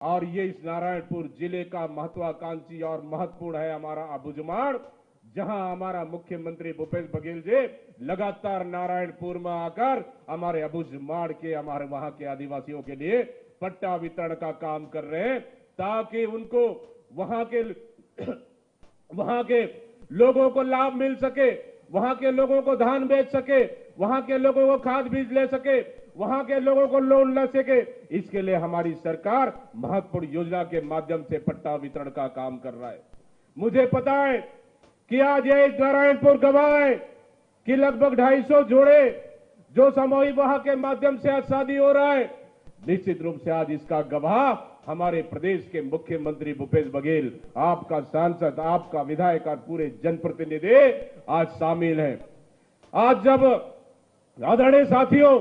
और ये इस नारायणपुर जिले का महत्वाकांक्षी और महत्वपूर्ण है हमारा अबुझमाड़, जहां हमारा मुख्यमंत्री भूपेश बघेल जी लगातार नारायणपुर में आकर हमारे अबुझमाड़ के हमारे वहां के आदिवासियों के लिए पट्टा वितरण का काम कर रहे हैं, ताकि उनको वहां के वहां के लोगों को लाभ मिल सके, वहां के लोगों को धान बेच सके, वहां के लोगों को खाद बीज ले सके, वहां के लोगों को लोन ले सके। इसके लिए हमारी सरकार महत्वपूर्ण योजना के माध्यम से पट्टा वितरण का काम कर रहा है। मुझे पता है कि आज ये नारायणपुर गवाह है कि लगभग 250 जोड़े जो सामूहिक विवाह के माध्यम से आज शादी हो रहा है, निश्चित रूप से आज इसका गवाह हमारे प्रदेश के मुख्यमंत्री भूपेश बघेल, आपका सांसद, आपका विधायक और पूरे जनप्रतिनिधि आज शामिल हैं। आज जब आदरणीय साथियों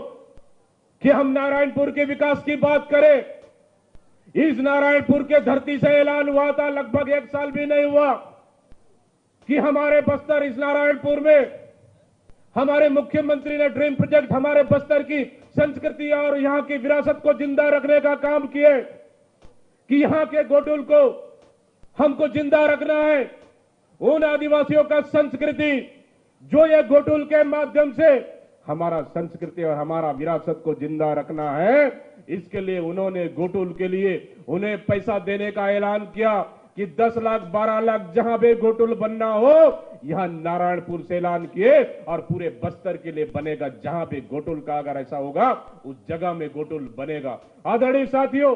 कि हम नारायणपुर के विकास की बात करें, इस नारायणपुर के धरती से ऐलान हुआ था, लगभग 1 साल भी नहीं हुआ कि हमारे बस्तर इस नारायणपुर में हमारे मुख्यमंत्री ने ड्रीम प्रोजेक्ट हमारे बस्तर की संस्कृति और यहां की विरासत को जिंदा रखने का काम किए कि यहां के गोटुल को हमको जिंदा रखना है। उन आदिवासियों का संस्कृति जो ये गोटुल के माध्यम से हमारा संस्कृति और हमारा विरासत को जिंदा रखना है, इसके लिए उन्होंने गोटुल के लिए उन्हें पैसा देने का ऐलान किया कि 10 लाख 12 लाख जहां भी गोटुल बनना हो, यहां नारायणपुर से ऐलान किए और पूरे बस्तर के लिए बनेगा। जहां भी गोटुल का अगर ऐसा होगा उस जगह में गोटुल बनेगा। आदरणीय साथियों,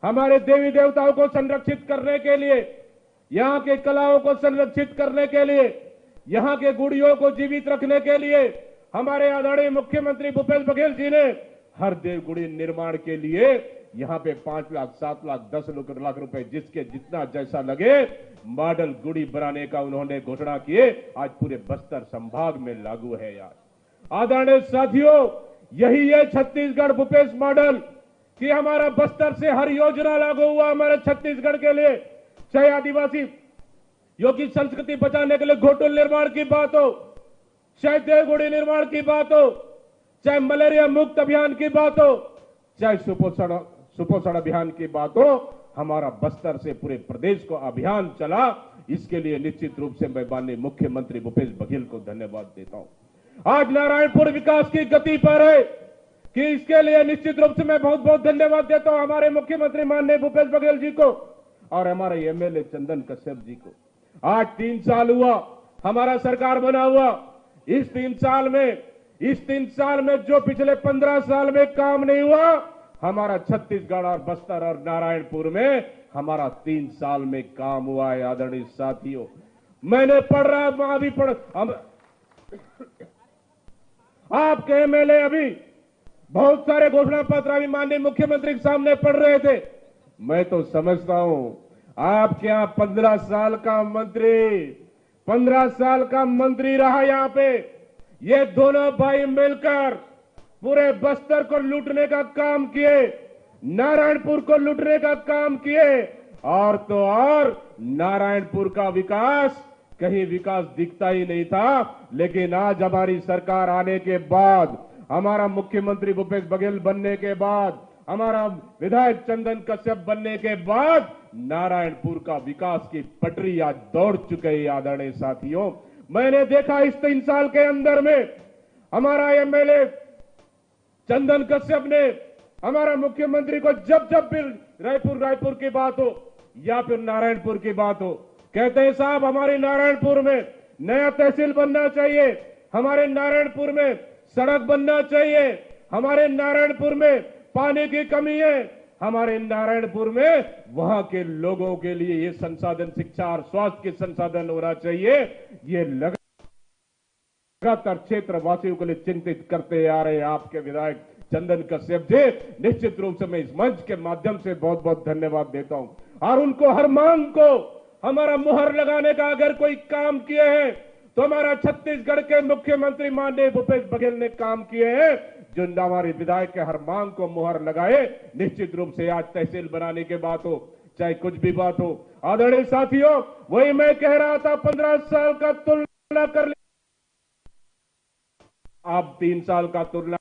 हमारे देवी देवताओं को संरक्षित करने के लिए, यहां के कलाओं को संरक्षित करने के लिए, यहां के गुड़ियों को जीवित रखने के लिए हमारे आदरणीय मुख्यमंत्री भूपेश बघेल जी ने हर देवगुड़ी निर्माण के लिए यहां पे 5 लाख 7 लाख 10 लाख रुपए जिसके जितना जैसा लगे मॉडल गुड़ी बनाने का उन्होंने घोषणा किए। आज पूरे बस्तर संभाग में लागू है। यार आदरणीय साथियों, यही है छत्तीसगढ़ भूपेश मॉडल कि हमारा बस्तर से हर योजना लागू हुआ हमारे छत्तीसगढ़ के लिए, चाहे आदिवासी योगी संस्कृति बचाने के लिए घोटुल निर्माण की बात हो, चाहे देवगुड़ी निर्माण की बात हो, चाहे मलेरिया मुक्त अभियान की बात हो, चाहे सुपोषण अभियान की बात हो, हमारा बस्तर से पूरे प्रदेश को अभियान चला। इसके लिए निश्चित रूप से मैं माननीय मुख्यमंत्री भूपेश बघेल को धन्यवाद देता हूं। आज नारायणपुर विकास की गति पर है कि इसके लिए निश्चित रूप से मैं बहुत बहुत धन्यवाद देता हूं हमारे मुख्यमंत्री माननीय भूपेश बघेल जी को और हमारे एमएलए चंदन कश्यप जी को। आज 3 साल हुआ हमारा सरकार बना हुआ। इस 3 साल में जो पिछले 15 साल में काम नहीं हुआ, हमारा छत्तीसगढ़ और बस्तर और नारायणपुर में हमारा 3 साल में काम हुआ है। आदरणीय साथियों, मैंने पढ़ रहा अभी आपके एमएलए अभी बहुत सारे घोषणा पत्र अभी माननीय मुख्यमंत्री के सामने पढ़ रहे थे। मैं तो समझता हूं आपके यहां 15 साल का मंत्री रहा यहां पे। ये दोनों भाई मिलकर पूरे बस्तर को लूटने का काम किए, नारायणपुर को लूटने का काम किए और तो और नारायणपुर का विकास कहीं विकास दिखता ही नहीं था। लेकिन आज हमारी सरकार आने के बाद, हमारा मुख्यमंत्री भूपेश बघेल बनने के बाद, हमारा विधायक चंदन कश्यप बनने के बाद नारायणपुर का विकास की पटरी आज दौड़ चुके हैं। आदरणीय साथियों, मैंने देखा इस 3 साल के अंदर में हमारा एमएलए चंदन कश्यप ने हमारा मुख्यमंत्री को जब भी रायपुर की बात हो या फिर नारायणपुर की बात हो, कहते हैं साहब हमारे नारायणपुर में नया तहसील बनना चाहिए, हमारे नारायणपुर में सड़क बनना चाहिए, हमारे नारायणपुर में पानी की कमी है, हमारे नारायणपुर में वहां के लोगों के लिए ये संसाधन, शिक्षा और स्वास्थ्य के संसाधन होना चाहिए। ये लगातार क्षेत्र वासियों के लिए चिंतित करते आ रहे हैं आपके विधायक चंदन कश्यप जी। निश्चित रूप से मैं इस मंच के माध्यम से बहुत बहुत धन्यवाद देता हूं और उनको हर मांग को हमारा मुहर लगाने का अगर कोई काम किए हैं तो हमारा छत्तीसगढ़ के मुख्यमंत्री माननीय भूपेश बघेल ने काम किए हैं, जो हमारे विधायक के हर मांग को मुहर लगाए। निश्चित रूप से आज तहसील बनाने के बात हो, चाहे कुछ भी बात हो। आदरणीय साथियों, वही मैं कह रहा था 15 साल का तुलना कर आप 3 साल का तुलना .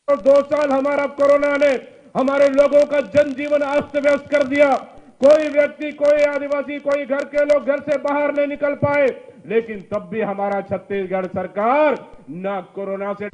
और 2 साल हमारा कोरोना ने हमारे लोगों का जनजीवन अस्त व्यस्त कर दिया। कोई व्यक्ति, कोई आदिवासी, कोई घर के लोग घर से बाहर नहीं निकल पाए, लेकिन तब भी हमारा छत्तीसगढ़ सरकार ना कोरोना से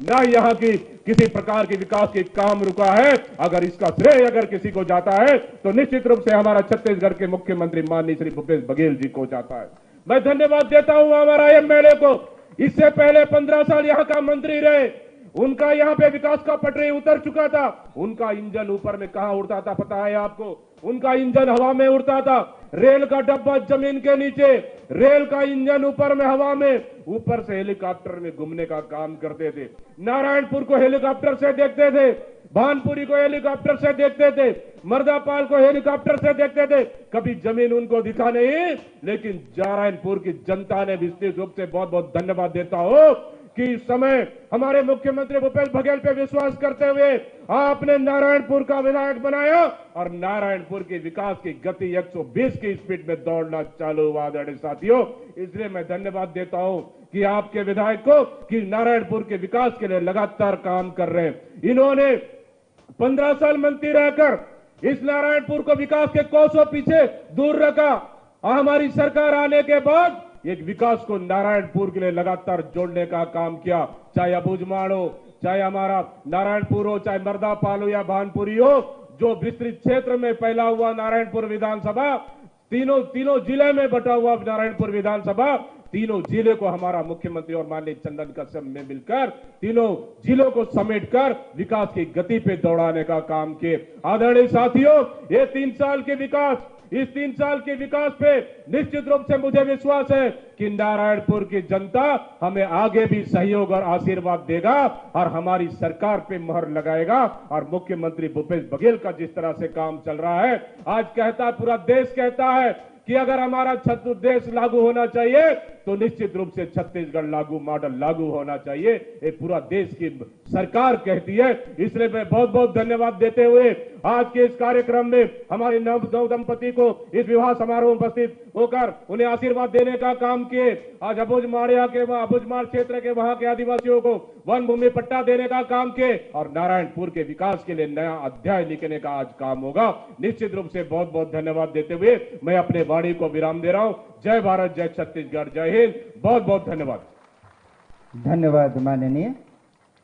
ना यहाँ की किसी प्रकार के विकास के काम रुका है। अगर इसका श्रेय अगर किसी को जाता है तो निश्चित रूप से हमारा छत्तीसगढ़ के मुख्यमंत्री माननीय श्री भूपेश बघेल जी को जाता है। मैं धन्यवाद देता हूं हमारा एमएलए को। इससे पहले 15 साल यहाँ का मंत्री रहे, उनका यहाँ पे विकास का पटरी उतर चुका था। उनका इंजन ऊपर में कहां उड़ता था पता है आपको? उनका इंजन हवा में उड़ता था। रेल का डब्बा जमीन के नीचे, रेल का इंजन ऊपर में हवा में, ऊपर से हेलीकॉप्टर में घूमने का काम करते थे। नारायणपुर को हेलीकॉप्टर से देखते थे, भानपुरी को हेलीकॉप्टर से देखते थे, मर्दापाल को हेलीकॉप्टर से देखते थे। कभी जमीन उनको दिखा नहीं, लेकिन नारायणपुर की जनता ने विस्तृत रूप से बहुत बहुत धन्यवाद देता हूं कि इस समय हमारे मुख्यमंत्री भूपेश बघेल पे विश्वास करते हुए आपने नारायणपुर का विधायक बनाया और नारायणपुर के विकास की गति 120 की स्पीड में दौड़ना चालू हुआ। आदरणीय साथियों, इसलिए मैं धन्यवाद देता हूं कि आपके विधायक को कि नारायणपुर के विकास के लिए लगातार काम कर रहे हैं। इन्होंने 15 साल मंत्री रहकर इस नारायणपुर को विकास के कोसों पीछे दूर रखा। हमारी सरकार आने के बाद एक विकास को नारायणपुर के लिए लगातार जोड़ने का काम किया। चाहे अबूझमाड़ हो, चाहे हमारा नारायणपुर हो, चाहे मर्दापाल हो या भानपुरी हो, जो विस्तृत क्षेत्र में फैला हुआ नारायणपुर विधानसभा, तीनों जिले में बटा हुआ नारायणपुर विधानसभा, तीनों जिले को हमारा मुख्यमंत्री और माननीय चंदन कश्यप ने मिलकर तीनों जिलों को समेटकर विकास की गति पे दौड़ाने का काम किए। आदरणीय साथियों, ये 3 साल के विकास, इस 3 साल के विकास पे निश्चित रूप से मुझे विश्वास है कि नारायणपुर की जनता हमें आगे भी सहयोग और आशीर्वाद देगा और हमारी सरकार पे मोहर लगाएगा। और मुख्यमंत्री भूपेश बघेल का जिस तरह से काम चल रहा है, आज कहता है, पूरा देश कहता है कि अगर हमारा देश लागू होना चाहिए तो निश्चित रूप से छत्तीसगढ़ लागू मॉडल लागू होना चाहिए। ये पूरा देश की सरकार कहती है। इसलिए मैं बहुत बहुत धन्यवाद देते हुए आज के इस कार्यक्रम में हमारे नव दंपति को इस विवाह समारोह में उपस्थित होकर उन्हें आशीर्वाद देने का काम किए। आज अबूझमाड़ क्षेत्र के वहां के आदिवासियों को वन भूमि पट्टा देने का काम किए और नारायणपुर के विकास के लिए नया अध्याय लिखने का आज काम होगा। निश्चित रूप से बहुत बहुत धन्यवाद देते हुए मैं अपने वाणी को विराम दे रहा हूं। जय भारत, जय छत्तीसगढ़, जय हिंद। बहुत बहुत धन्यवाद। धन्यवाद माननीय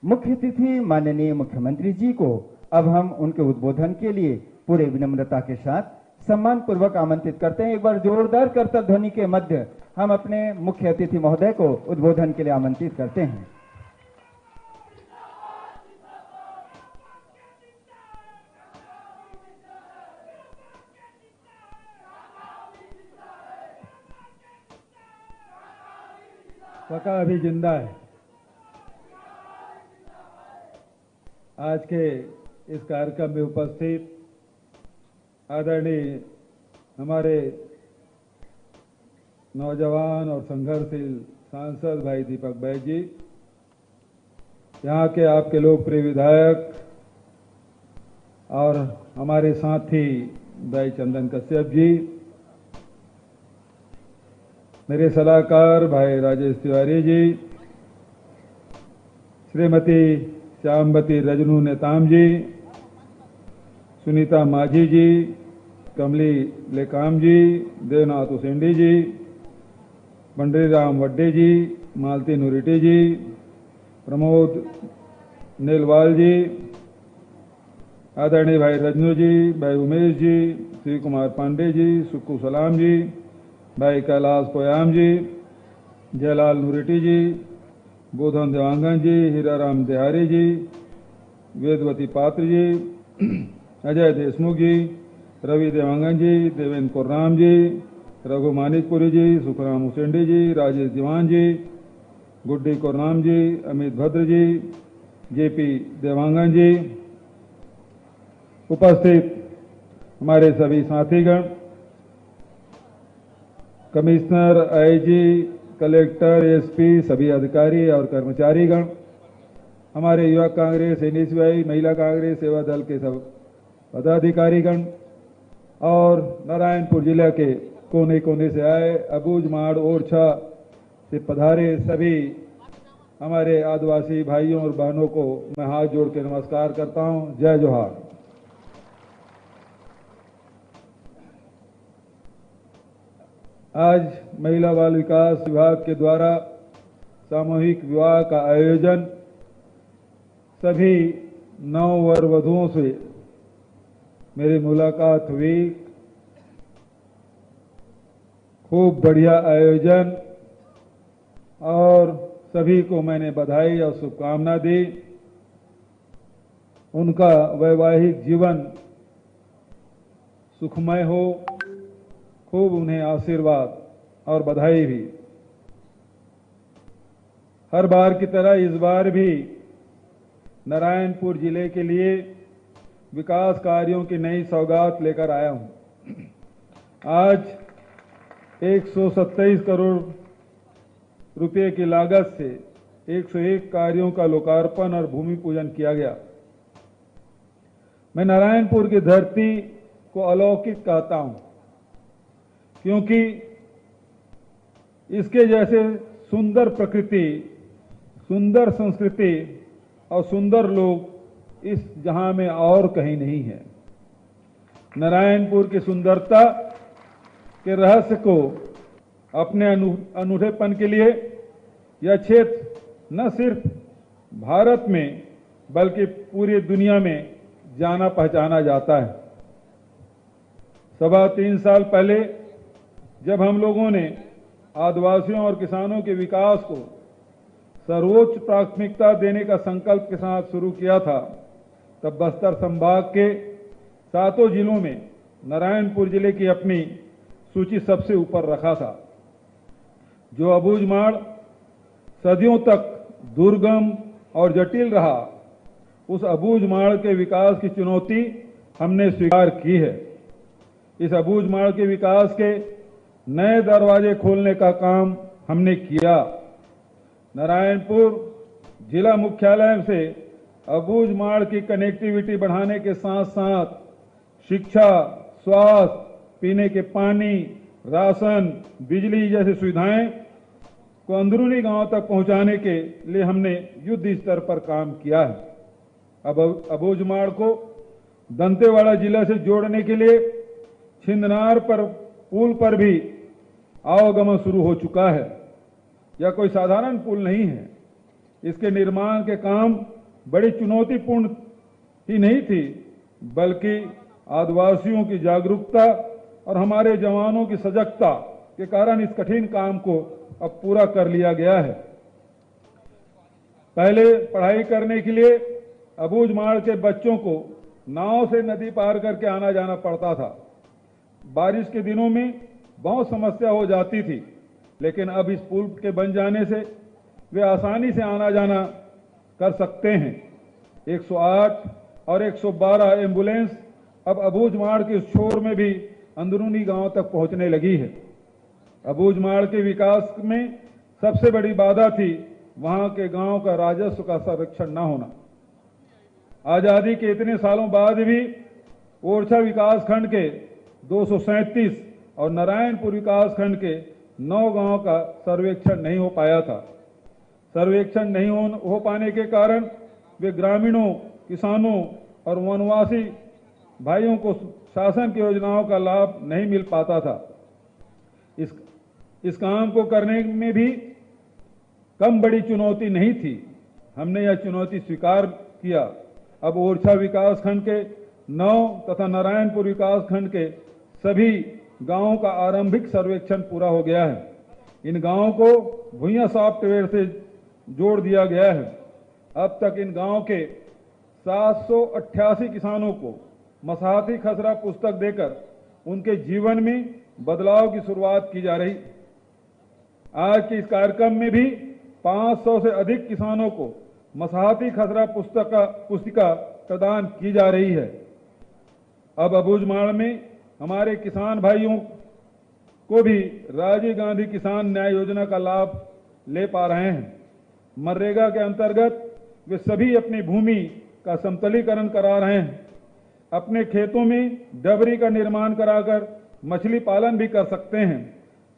मुख्य अतिथि माननीय मुख्यमंत्री जी को। अब हम उनके उद्बोधन के लिए पूरे विनम्रता के साथ सम्मान पूर्वक आमंत्रित करते हैं। एक बार जोरदार करतब ध्वनि के मध्य हम अपने मुख्य अतिथि महोदय को उद्बोधन के लिए आमंत्रित करते हैं। पका अभी जिंदा है। आज के इस कार्यक्रम में उपस्थित आदरणीय हमारे नौजवान और संघर्षशील सांसद भाई दीपक बैज जी, यहाँ के आपके लोकप्रिय विधायक और हमारे साथी भाई चंदन कश्यप जी, मेरे सलाहकार भाई राजेश तिवारी जी, श्रीमती श्यामवती रजनू नेताम जी, सुनीता माझी जी, कमली लेकाम जी, देवनाथ उसेंडी जी, बंडरीराम वड्डे जी, मालती नुरिटी जी, प्रमोद नेलवाल जी, आदरणीय भाई रजनू जी, भाई उमेश जी, श्री कुमार पांडे जी, सुक्कू सलाम जी, भाई कैलाश पोयाम जी, जयलाल नुरिटी जी, बोधन देवांगन जी, हीराराम देहारी जी, वेदवती पात्र जी, अजय देशमुख जी, रवि देवांगन जी, देवेंद्र कोर्राम जी, रघु मानिकपुरी जी, सुखराम उसेंडी जी, राजेश दीवान जी, गुड्डी कोर्राम जी, अमित भद्र जी, जेपी देवांगन जी, उपस्थित हमारे सभी साथीगण, कमिश्नर, आईजी, कलेक्टर, एसपी, सभी अधिकारी और कर्मचारीगण, हमारे युवा कांग्रेस, एनएसयूआई, महिला कांग्रेस, सेवा दल के सब पदाधिकारीगण और नारायणपुर जिले के कोने कोने से आए, अबूझमाड़, ओरछा से पधारे सभी हमारे आदिवासी भाइयों और बहनों को मैं हाथ जोड़ के नमस्कार करता हूं। जय जोहार। आज महिला बाल विकास विभाग के द्वारा सामूहिक विवाह का आयोजन सभी नव वर वधुओं से मेरी मुलाकात हुई। खूब बढ़िया आयोजन और सभी को मैंने बधाई और शुभकामना दी। उनका वैवाहिक जीवन सुखमय हो, खूब उन्हें आशीर्वाद और बधाई भी। हर बार की तरह इस बार भी नारायणपुर जिले के लिए विकास कार्यों की नई सौगात लेकर आया हूं। आज 127 करोड़ रुपए की लागत से 101 कार्यों का लोकार्पण और भूमि पूजन किया गया। मैं नारायणपुर की धरती को अलौकिक कहता हूं, क्योंकि इसके जैसे सुंदर प्रकृति, सुंदर संस्कृति और सुंदर लोग इस जहां में और कहीं नहीं है। नारायणपुर की सुंदरता के रहस्य को अपने अनूठेपन के लिए यह क्षेत्र न सिर्फ भारत में बल्कि पूरी दुनिया में जाना पहचाना जाता है। 3.25 साल पहले जब हम लोगों ने आदिवासियों और किसानों के विकास को सर्वोच्च प्राथमिकता देने का संकल्प के साथ शुरू किया था, तब बस्तर संभाग के 7 जिलों में नारायणपुर जिले की अपनी सूची सबसे ऊपर रखा था। जो अबूझमाड़ सदियों तक दुर्गम और जटिल रहा, उस अबूझमाड़ के विकास की चुनौती हमने स्वीकार की है। इस अबूझमाड़ के विकास के नए दरवाजे खोलने का काम हमने किया। नारायणपुर जिला मुख्यालय से अबूझमाड़ की कनेक्टिविटी बढ़ाने के साथ साथ शिक्षा, स्वास्थ्य, पीने के पानी, राशन, बिजली जैसी सुविधाएं को अंदरूनी गांव तक पहुंचाने के लिए हमने युद्ध स्तर पर काम किया है। अब अबूझमाड़ को दंतेवाड़ा जिला से जोड़ने के लिए छिंदनार पर पुल पर भी आवागमन शुरू हो चुका है। यह कोई साधारण पुल नहीं है। इसके निर्माण के काम बड़ी चुनौतीपूर्ण ही नहीं थी, बल्कि आदिवासियों की जागरूकता और हमारे जवानों की सजगता के कारण इस कठिन काम को अब पूरा कर लिया गया है। पहले पढ़ाई करने के लिए अबूझमाड़ के बच्चों को नाव से नदी पार करके आना जाना पड़ता था। बारिश के दिनों में बहुत समस्या हो जाती थी, लेकिन अब इस पुल के बन जाने से वे आसानी से आना जाना कर सकते हैं। 108 और 112 एम्बुलेंस अब अबूझमाड़ के इस छोर में भी अंदरूनी गांव तक पहुंचने लगी है। अबूझमाड़ के विकास में सबसे बड़ी बाधा थी वहां के गांव का राजस्व का संरक्षण न होना। आजादी के इतने सालों बाद भी ओरछा विकासखंड के 237 और नारायणपुर विकासखंड के 9 गांव का सर्वेक्षण नहीं हो पाया था। सर्वेक्षण नहीं हो पाने के कारण वे ग्रामीणों, किसानों और वनवासी भाइयों को शासन की योजनाओं का लाभ नहीं मिल पाता था। इस काम को करने में भी कम बड़ी चुनौती नहीं थी। हमने यह चुनौती स्वीकार किया। अब ओरछा विकासखंड के 9 तथा नारायणपुर विकासखंड के सभी गांवों का आरंभिक सर्वेक्षण पूरा हो गया है। इन गांवों को भुइयां सॉफ्टवेयर से जोड़ दिया गया है। अब तक इन गांवों के 788 किसानों को मसाहती खसरा पुस्तक देकर उनके जीवन में बदलाव की शुरुआत की जा रही। आज के इस कार्यक्रम में भी 500 से अधिक किसानों को मसाहती खसरा पुस्तिका प्रदान की जा रही है। अब अबूझमाड़ में हमारे किसान भाइयों को भी राजीव गांधी किसान न्याय योजना का लाभ ले पा रहे हैं। मनरेगा के अंतर्गत वे सभी अपनी भूमि का समतलीकरण करा रहे हैं। अपने खेतों में डबरी का निर्माण कराकर मछली पालन भी कर सकते हैं।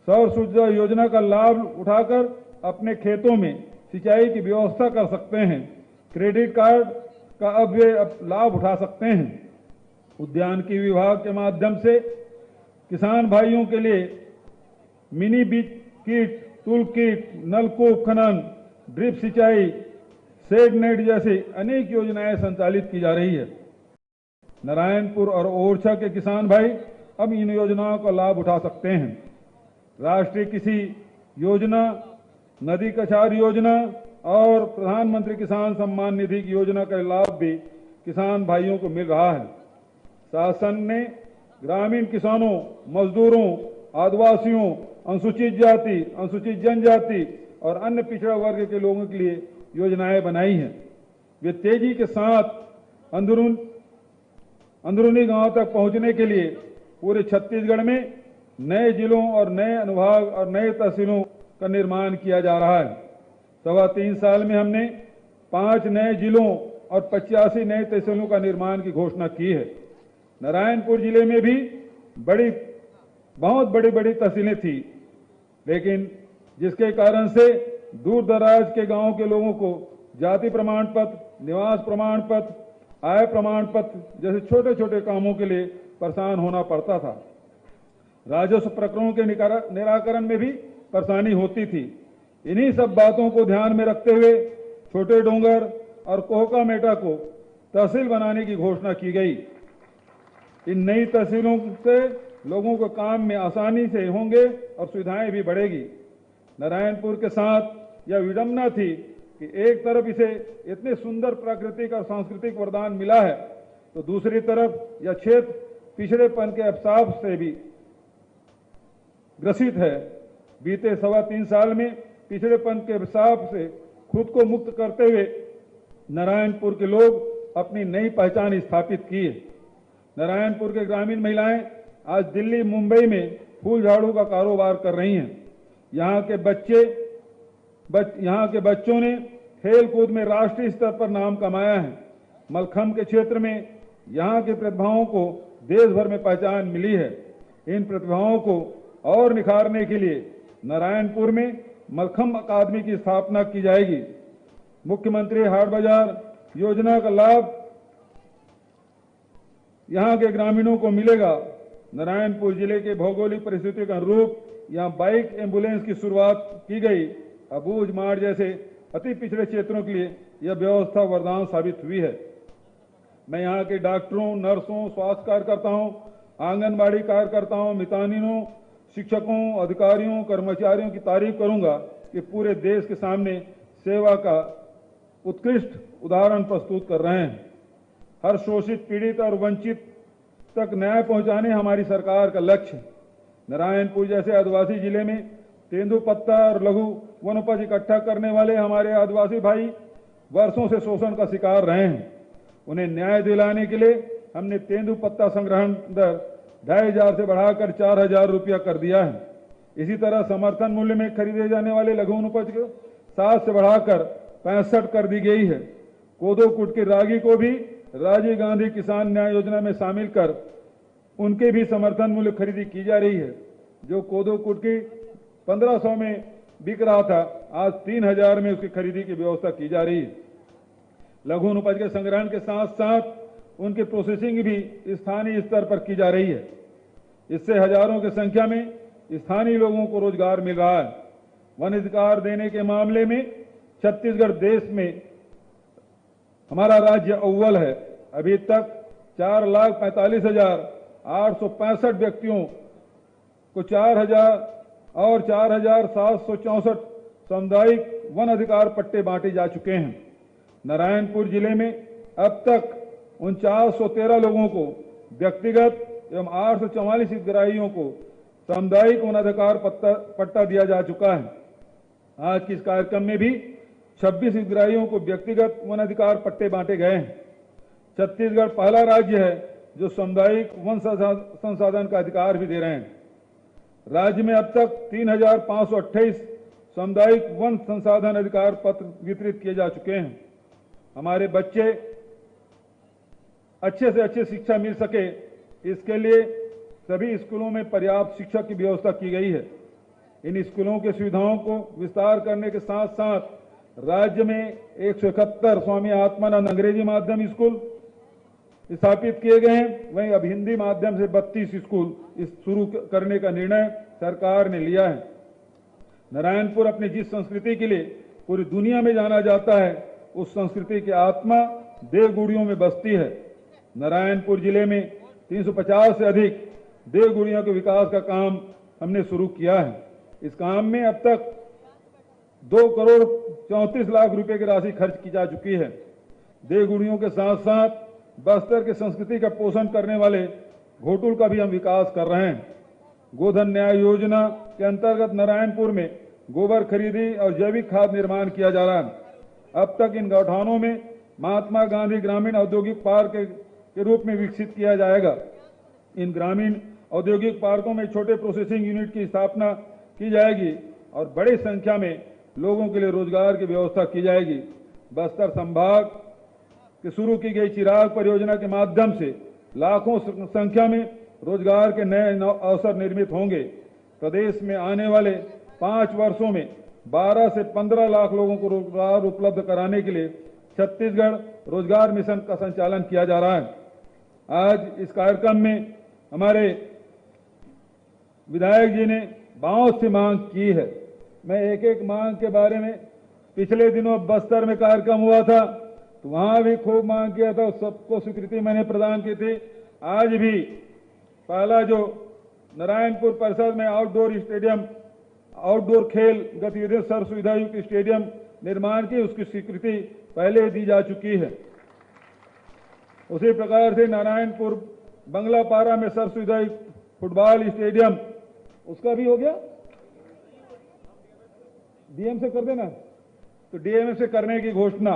सौर सूर्य योजना का लाभ उठाकर अपने खेतों में सिंचाई की व्यवस्था कर सकते हैं। क्रेडिट कार्ड का अब वे लाभ उठा सकते हैं। उद्यानिकी विभाग के माध्यम से किसान भाइयों के लिए मिनी बीज किट, टूल किट, नलकूप खनन, ड्रिप सिंचाई, शेड नेट जैसी अनेक योजनाएं संचालित की जा रही है। नारायणपुर और ओरछा के किसान भाई अब इन योजनाओं का लाभ उठा सकते हैं। राष्ट्रीय कृषि योजना, नदी कछार योजना और प्रधानमंत्री किसान सम्मान निधि की योजना का लाभ भी किसान भाइयों को मिल रहा है। शासन ने ग्रामीण किसानों, मजदूरों, आदिवासियों, अनुसूचित जाति, अनुसूचित जनजाति और अन्य पिछड़ा वर्ग के लोगों के लिए योजनाएं बनाई हैं। वे तेजी के साथ अंदरूनी गांव तक पहुंचने के लिए पूरे छत्तीसगढ़ में नए जिलों और नए अनुभाग और नए तहसीलों का निर्माण किया जा रहा है। 3.25 साल में हमने 5 नए जिलों और 85 नए तहसीलों का निर्माण की घोषणा की है। नारायणपुर जिले में भी बहुत बड़ी तहसीलें थी, लेकिन जिसके कारण से दूर दराज के गांवों के लोगों को जाति प्रमाण पत्र, निवास प्रमाण पत्र, आय प्रमाण पत्र जैसे छोटे छोटे कामों के लिए परेशान होना पड़ता था। राजस्व प्रकरणों के निराकरण में भी परेशानी होती थी। इन्हीं सब बातों को ध्यान में रखते हुए छोटे डोंगर और कोहका मेटा को तहसील बनाने की घोषणा की गई। इन नई तहसीलों से लोगों को काम में आसानी से होंगे और सुविधाएं भी बढ़ेगी। नारायणपुर के साथ यह विडंबना थी कि एक तरफ इसे इतने सुंदर प्राकृतिक और सांस्कृतिक वरदान मिला है, तो दूसरी तरफ यह क्षेत्र पिछड़ेपन के अवसाद से भी ग्रसित है। बीते 3.25 साल में पिछड़ेपन के अवसाद से खुद को मुक्त करते हुए नारायणपुर के लोग अपनी नई पहचान स्थापित की है। नारायणपुर के ग्रामीण महिलाएं आज दिल्ली, मुंबई में फूल झाड़ू का कारोबार कर रही हैं। यहाँ के बच्चों ने खेल कूद में राष्ट्रीय स्तर पर नाम कमाया है। मलखम्ब के क्षेत्र में यहाँ की प्रतिभाओं को देश भर में पहचान मिली है। इन प्रतिभाओं को और निखारने के लिए नारायणपुर में मलखम्ब अकादमी की स्थापना की जाएगी। मुख्यमंत्री हाट बाजार योजना का लाभ यहाँ के ग्रामीणों को मिलेगा। नारायणपुर जिले के भौगोलिक परिस्थितियों के अनुरूप यहाँ बाइक एम्बुलेंस की शुरुआत की गई। अबूझ माड़ जैसे अति पिछड़े क्षेत्रों के लिए यह व्यवस्था वरदान साबित हुई है। मैं यहाँ के डॉक्टरों, नर्सों, स्वास्थ्य कार्यकर्ताओं, आंगनबाड़ी कार्यकर्ताओं, मितानिनों, शिक्षकों, अधिकारियों, कर्मचारियों की तारीफ करूंगा कि पूरे देश के सामने सेवा का उत्कृष्ट उदाहरण प्रस्तुत कर रहे हैं। हर शोषित, पीड़ित और वंचित तक न्याय पहुंचाने हमारी सरकार का लक्ष्य। नारायणपुर जैसे आदिवासी जिले में तेंदुपत्ता और लघु वनोपज इकट्ठा करने वाले हमारे आदिवासी भाई वर्षों से शोषण का शिकार रहे हैं। उन्हें न्याय दिलाने के लिए हमने तेंदुपत्ता संग्रहण दर 2,500 से बढ़ाकर 4,000 रुपया कर दिया है। इसी तरह समर्थन मूल्य में खरीदे जाने वाले लघु वनोपज को 7 से बढ़ाकर 65 कर दी गई है। कोदो कुट की रागी को भी राजीव गांधी किसान न्याय योजना में शामिल कर उनके भी समर्थन मूल्य खरीदी की जा रही है। जो कोदो कुट की 1500 में बिक रहा था, आज 3,000 में उसकी खरीदी की व्यवस्था की जा रही है। लघु वनोपज के संग्रहण के साथ साथ उनकी प्रोसेसिंग भी स्थानीय स्तर पर की जा रही है। इससे हजारों की संख्या में स्थानीय लोगों को रोजगार मिल रहा है। वन अधिकार देने के मामले में छत्तीसगढ़ देश में हमारा राज्य अव्वल है। अभी तक 4,45,865 व्यक्तियों को 4,764 सामुदायिक वन अधिकार पट्टे बांटे जा चुके हैं। नारायणपुर जिले में अब तक 4913 लोगों को व्यक्तिगत एवं 844 हितग्राहियों को सामुदायिक वन अधिकार पट्टा दिया जा चुका है। आज के इस कार्यक्रम में भी 26 हितग्राहियों को व्यक्तिगत वन अधिकार पट्टे बांटे गए हैं। छत्तीसगढ़ पहला राज्य है जो सामुदायिक वन संसाधन का अधिकार भी दे रहे हैं। राज्य में अब तक 3,528 सामुदायिक वन संसाधन अधिकार पत्र वितरित किए जा चुके हैं। हमारे बच्चे अच्छे से अच्छी शिक्षा मिल सके, इसके लिए सभी स्कूलों में पर्याप्त शिक्षा की व्यवस्था की गई है। इन स्कूलों की सुविधाओं को विस्तार करने के साथ साथ राज्य में 171 स्वामी आत्मानंद अंग्रेजी माध्यम स्कूल स्थापित किए गए हैं। वहीं अब हिंदी माध्यम से 32 स्कूल शुरू करने का निर्णय सरकार ने लिया है। नारायणपुर अपनी जिस संस्कृति के लिए पूरी दुनिया में जाना जाता है, उस संस्कृति की आत्मा देवगुड़ियों में बसती है। नारायणपुर जिले में 350 से अधिक देवगुड़ियों के विकास का काम हमने शुरू किया है। इस काम में अब तक 2,34,00,000 रुपए की राशि खर्च की जा चुकी है। देवगुड़ियों के साथ साथ बस्तर की संस्कृति का पोषण करने वाले घोटुल का भी हम विकास कर रहे हैं। गोधन न्याय योजना के अंतर्गत नारायणपुर में गोबर खरीदी और जैविक खाद निर्माण किया जा रहा है। अब तक इन गौठानों में महात्मा गांधी ग्रामीण औद्योगिक पार्क के रूप में विकसित किया जाएगा। इन ग्रामीण औद्योगिक पार्कों में छोटे प्रोसेसिंग यूनिट की स्थापना की जाएगी और बड़ी संख्या में लोगों के लिए रोजगार की व्यवस्था की जाएगी। बस्तर संभाग की शुरू की गई चिराग परियोजना के माध्यम से लाखों संख्या में रोजगार के नए अवसर निर्मित होंगे। प्रदेश में आने वाले 5 वर्षों में 12 से 15 लाख लोगों को रोजगार उपलब्ध कराने के लिए छत्तीसगढ़ रोजगार मिशन का संचालन किया जा रहा है। आज इस कार्यक्रम में हमारे विधायक जी ने बहुत सी मांग की है। मैं एक एक मांग के बारे में, पिछले दिनों बस्तर में कार्यक्रम हुआ था तो वहां भी खूब मांग किया था, सबको स्वीकृति मैंने प्रदान की थी। आज भी पहला जो नारायणपुर परिषद में आउटडोर स्टेडियम, आउटडोर खेल गतिविधियों सर्व सुविधा युक्त स्टेडियम निर्माण की, उसकी स्वीकृति पहले दी जा चुकी है। उसी प्रकार से नारायणपुर बंगलापारा में सर्व सुविधा युक्त फुटबॉल स्टेडियम, उसका भी हो गया। डीएम से कर देना, तो डीएम से करने की घोषणा।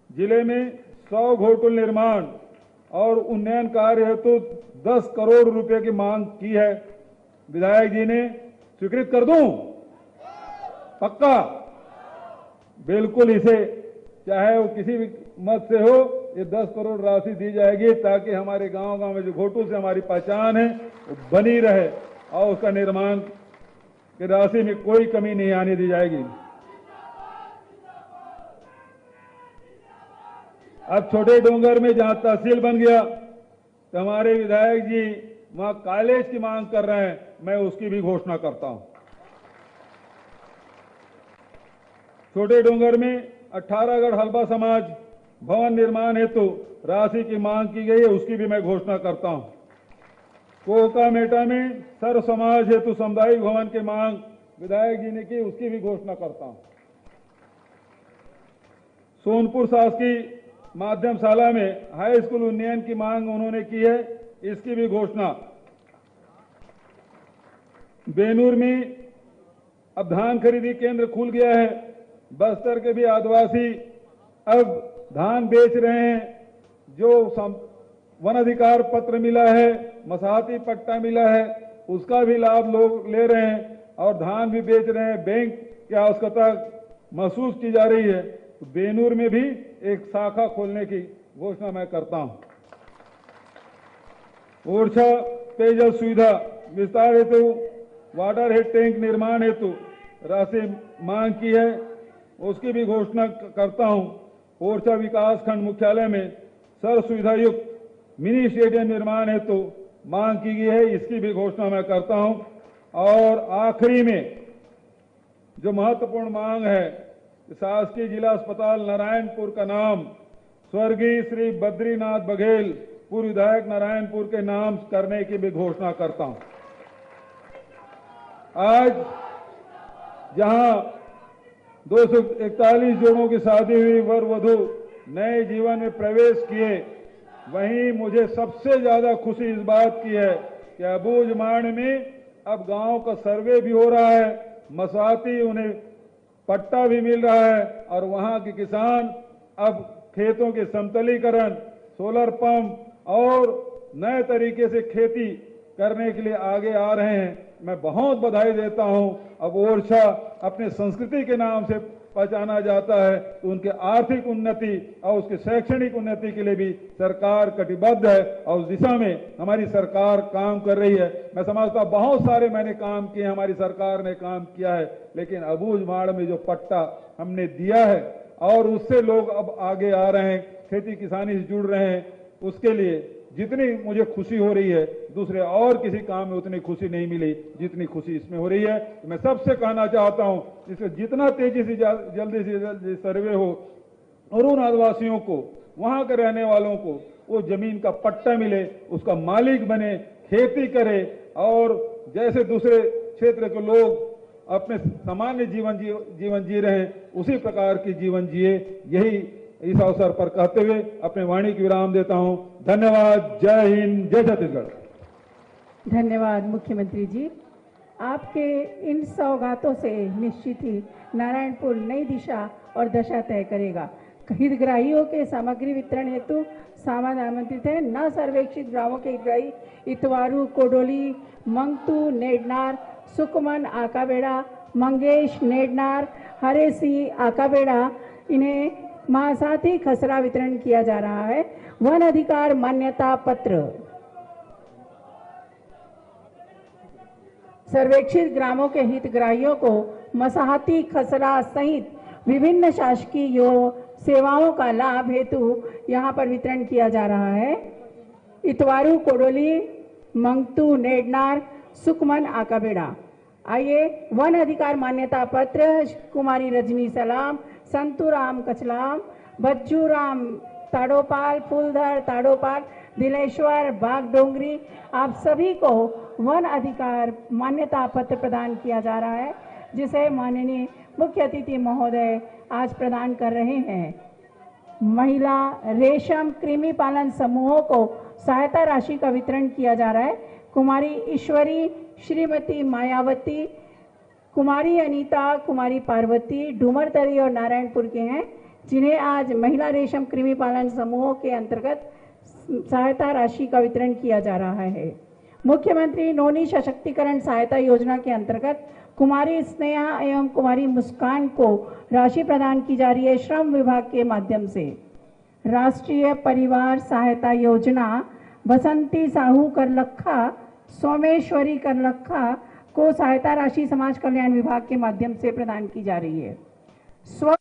जिले में 100 घोटुल निर्माण और उन्नयन कार्य हेतु 10 करोड़ रुपए की मांग की है। विधायक जी ने स्वीकृत कर दूं? पक्का? बिल्कुल, इसे चाहे वो किसी भी मत से हो, ये 10 करोड़ राशि दी जाएगी ताकि हमारे गांव-गांव में जो घोटुल से हमारी पहचान है वो बनी रहे और उसका निर्माण की राशि में कोई कमी नहीं आने दी जाएगी। अब छोटे डोंगर में जहां तहसील बन गया तो हमारे विधायक जी वहां कॉलेज की मांग कर रहे हैं, मैं उसकी भी घोषणा करता हूं। छोटे डोंगर में 18गढ़ हल्बा समाज भवन निर्माण हेतु राशि की मांग की गई है, उसकी भी मैं घोषणा करता हूं। कोका मेटा में सर्व समाज हेतु सामुदायिक भवन की मांग विधायक जी ने की, उसकी भी घोषणा करता हूं। सोनपुर शासकीय माध्यम शाला में हाई स्कूल उन्नयन की मांग उन्होंने की है, इसकी भी घोषणा। बेनूर में अब धान खरीदी केंद्र खुल गया है। बस्तर के भी आदिवासी अब धान बेच रहे हैं। जो वन अधिकार पत्र मिला है, मसाहती पट्टा मिला है, उसका भी लाभ लोग ले रहे हैं और धान भी बेच रहे हैं। बैंक की आवश्यकता महसूस की जा रही है, तो बेनूर में भी एक शाखा खोलने की घोषणा मैं करता हूं। ओरछा पेयजल सुविधा विस्तार हेतु वाटर हेड टैंक निर्माण हेतु राशि मांग की है, उसकी भी घोषणा करता हूं। ओरछा विकास खंड मुख्यालय में सर्व सुविधा युक्त मिनी स्टेडियम निर्माण हेतु मांग की गई है, इसकी भी घोषणा मैं करता हूं। और आखिरी में जो महत्वपूर्ण मांग है, शासकीय जिला अस्पताल नारायणपुर का नाम स्वर्गीय श्री बद्रीनाथ बघेल पूर्व विधायक नारायणपुर के नाम करने की भी घोषणा करता हूं। आज जहां 241 जोड़ों की शादी हुई, वर वधू नए जीवन में प्रवेश किए, वहीं मुझे सबसे ज्यादा खुशी इस बात की है कि अबूझमाड़ में अब गांव का सर्वे भी हो रहा है, मसाहती उन्हें पट्टा भी मिल रहा है और वहां के किसान अब खेतों के समतलीकरण, सोलर पंप और नए तरीके से खेती करने के लिए आगे आ रहे हैं। मैं बहुत बधाई देता हूं। अब ओरछा अपने संस्कृति के नाम से पहचाना जाता है, तो उनके आर्थिक उन्नति और उसके शैक्षणिक उन्नति के लिए भी सरकार कटिबद्ध है और उस दिशा में हमारी सरकार काम कर रही है। मैं समझता हूं बहुत सारे मैंने काम किए, हमारी सरकार ने काम किया है, लेकिन अबूझमाड़ में जो पट्टा हमने दिया है और उससे लोग अब आगे आ रहे हैं, खेती किसानी से जुड़ रहे हैं, उसके लिए जितनी मुझे खुशी हो रही है दूसरे और किसी काम में उतनी खुशी नहीं मिली जितनी खुशी इसमें हो रही है। तो मैं सबसे कहना चाहता हूं, इससे जितना तेजी से जल्दी से जल्दी सर्वे हो और उन आदिवासियों को, वहां के रहने वालों को वो जमीन का पट्टा मिले, उसका मालिक बने, खेती करे और जैसे दूसरे क्षेत्र के लोग अपने सामान्य जीवन जी रहे हैं उसी प्रकार की जीवन जिए। यही इस अवसर पर कहते हुए अपने वाणी की विराम देता हूं। धन्यवाद। जय हिंद, जय छत्तीसगढ़। धन्यवाद मुख्यमंत्री जी। आपके इन सौगातों से निश्चित ही नारायणपुर नई दिशा और दशा तय करेगा। हितग्राहियों के सामग्री वितरण हेतु सामान आमंत्रित है। न सर्वेक्षित ग्रामों के हितग्राही इतवारू, कोडोली, मंगतू, नेडनार, सुकमन, आकाबेड़ा, मंगेश, नेडनार, हरेसी, आकाबेड़ा, इन्हें साथ ही खसरा वितरण किया जा रहा है। वन अधिकार मान्यता पत्र सर्वेक्षित ग्रामों के हितग्राहियों को मसाहती खसरा सहित विभिन्न शासकीय सेवाओं का लाभ हेतु यहाँ पर वितरण किया जा रहा है। इतवारू, कोडोली, मंगतू, नेडनार, सुकमन, आकाबेड़ा। आइए वन अधिकार मान्यता पत्र कुमारी रजनी सलाम, संतूराम कचलाम, बच्चूराम ताड़ोपाल, फूलधर ताड़ोपाल, दिलेश्वर बागडोंगरी, आप सभी को वन अधिकार मान्यता पत्र प्रदान किया जा रहा है, जिसे माननीय मुख्य अतिथि महोदय आज प्रदान कर रहे हैं। महिला रेशम कृमि पालन समूहों को सहायता राशि का वितरण किया जा रहा है। कुमारी ईश्वरी, श्रीमती मायावती, कुमारी अनीता, कुमारी पार्वती डूमरतरी और नारायणपुर के हैं, जिन्हें आज महिला रेशम कृमि पालन समूहों के अंतर्गत सहायता राशि का वितरण किया जा रहा है। मुख्यमंत्री नौनी सशक्तिकरण सहायता योजना के अंतर्गत कुमारी स्नेहा एवं कुमारी मुस्कान को राशि प्रदान की जा रही है श्रम विभाग के माध्यम से। राष्ट्रीय परिवार सहायता योजना बसंती साहू करलखा, सोमेश्वरी करलखा को सहायता राशि समाज कल्याण विभाग के माध्यम से प्रदान की जा रही है। स्व